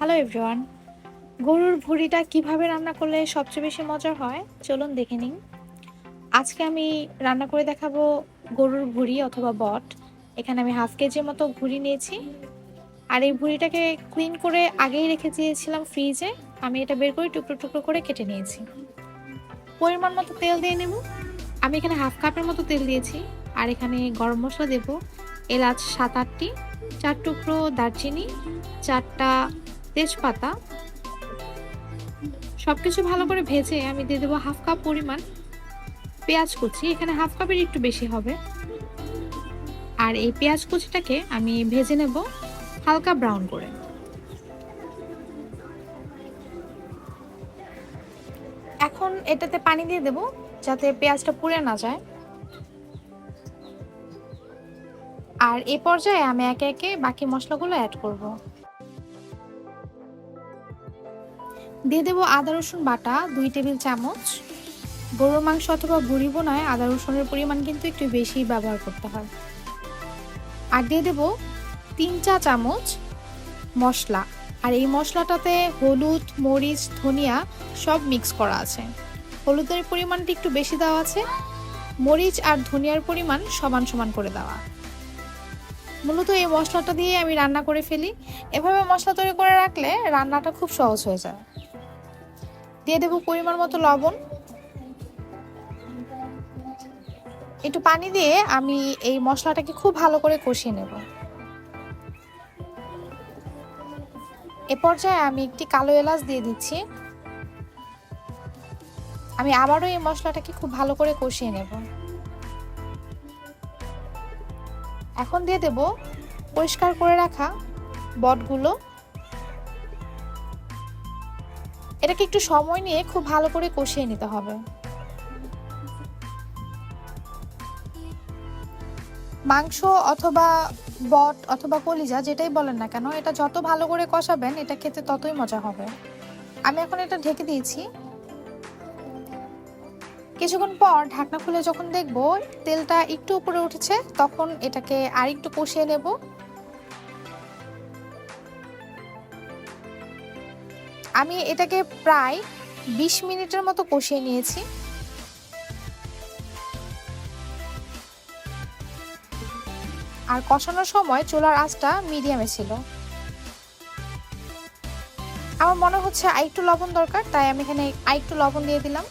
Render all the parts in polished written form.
Hello everyone. গরুর ভুঁড়িটা কিভাবে রান্না করলে সবচেয়ে বেশি মজার হয় চলুন দেখে নিন। আজকে আমি রান্না করে দেখাবো গরুর ভুঁড়ি অথবা বট। এখানে আমি হাফ কেজির মতো ভুঁড়ি নিয়েছি। আর এই ভুঁড়িটাকে ক্লিন করে আগেই রেখে দিয়েছিলাম ফ্রিজে। আমি এটা বের করে টুকরো টুকরো করে কেটে নিয়েছি। পরিমাণ মতো তেল দিয়ে নেব। আমি এখানে হাফ কাপের মতো তেল দিয়েছি। আর এখানে গরম মশলা দেব, এলাচ 7-8টি, 4 টুকরো দারচিনি, 4টা তেজপাতা। সবকিছু ভালো করে ভেজে আমি দিয়ে দেবো হাফ কাপ পরিমাণ পেঁয়াজ কুচি। এখানে হাফ কাপের একটু বেশি হবে। আর এই পেঁয়াজ কুচিটাকে আমি ভেজে নেব হালকা ব্রাউন করে। এখন এটাতে পানি দিয়ে দেব যাতে পেঁয়াজটা পুড়ে না যায়। আর এই পর্যায়ে আমি একে একে বাকি মশলাগুলো অ্যাড করব। দিয়ে দেব আদা রসুন বাটা 2 টেবিল চামচ। গরুর মাংস অথবা ভুঁড়ি ভুনায় আদা রসুনের পরিমাণ কিন্তু একটু বেশি ব্যবহার করতে হয়। আর দিয়ে দেব 3 চা চামচ মশলা। আর এই মশলাটাতে হলুদ, মরিচ, ধনিয়া সব মিক্স করা আছে। হলুদের পরিমাণটা একটু বেশি দেওয়া আছে, মরিচ আর ধনিয়ার পরিমাণ সমান সমান করে দেওয়া। মূলত এই মশলাটা দিয়ে আমি রান্না করে ফেলি। এভাবে মশলা তৈরি করে রাখলে রান্নাটা খুব সহজ হয়ে যায়। দিয়ে দেব পরিমাণ মতো লবণ। একটু পানি দিয়ে আমি এই মশলাটাকে খুব ভালো করে কষিয়ে নেব। এ পর্যায়ে আমি একটি কালো এলাচ দিয়ে দিচ্ছি। আমি আবারও এই মশলাটাকে খুব ভালো করে কষিয়ে নেব। এখন দিয়ে দেব পরিষ্কার করে রাখা বটগুলো। এটাকে একটু সময় নিয়ে খুব ভালো করে কষিয়ে নিতে হবে। মাংস অথবা বট অথবা কলিজা যেটাই বলেন না কেন, এটা যত ভালো করে কষাবেন এটা খেতে ততই মজা হবে। আমি এখন এটা ঢেকে দিয়েছি। কিছুক্ষণ পর ঢাকনা খুলে যখন দেখব তেলটা একটু উপরে উঠেছে, তখন এটাকে আরেকটু কষিয়ে নেব। আমি এটাকে প্রায় 20 মিনিটের মতো কষিয়ে নিয়েছি। আর কষানোর সময় চুলার আঁচটা মিডিয়ামে ছিল। আমার মনে হচ্ছে আরেকটু লবণ দরকার, তাই আমি এখানে আরেকটু লবণ দিয়ে দিলাম।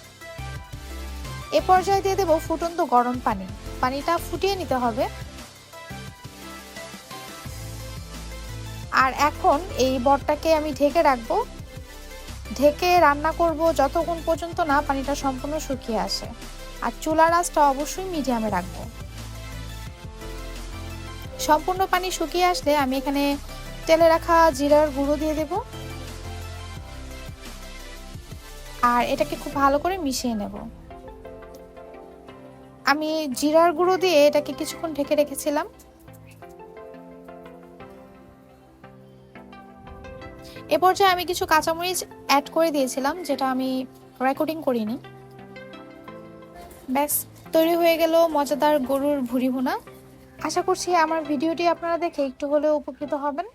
এ পর্যায়ে দিয়ে দেবো ফুটন্ত গরম পানি। পানিটা ফুটিয়ে নিতে হবে। আর এখন এই বটটাকে আমি ঢেকে রাখবো। ঢেকে রান্না করব যতক্ষণ পর্যন্ত না পানিটা সম্পূর্ণ শুকিয়ে আসে। আর চুলার আঁচটা অবশ্যই মিডিয়ামে রাখবো। সম্পূর্ণ পানি শুকিয়ে আসলে আমি এখানে তেলে রাখা জিরার গুঁড়ো দিয়ে দেব। আর এটাকে খুব ভালো করে মিশিয়ে নেব। আমি জিরার গুঁড়ো দিয়ে এটাকে কিছুক্ষণ ঢেকে রেখেছিলাম। এ পর্যায়ে আমি কিছু কাঁচামরিচ অ্যাড করে দিয়েছিলাম, যেটা আমি রেকর্ডিং করিনি। ব্যাস, তৈরি হয়ে গেল মজাদার গরুর ভুঁড়ি ভুনা। আশা করছি আমার ভিডিওটি আপনারা দেখে একটু হলেও উপকৃত হবেন।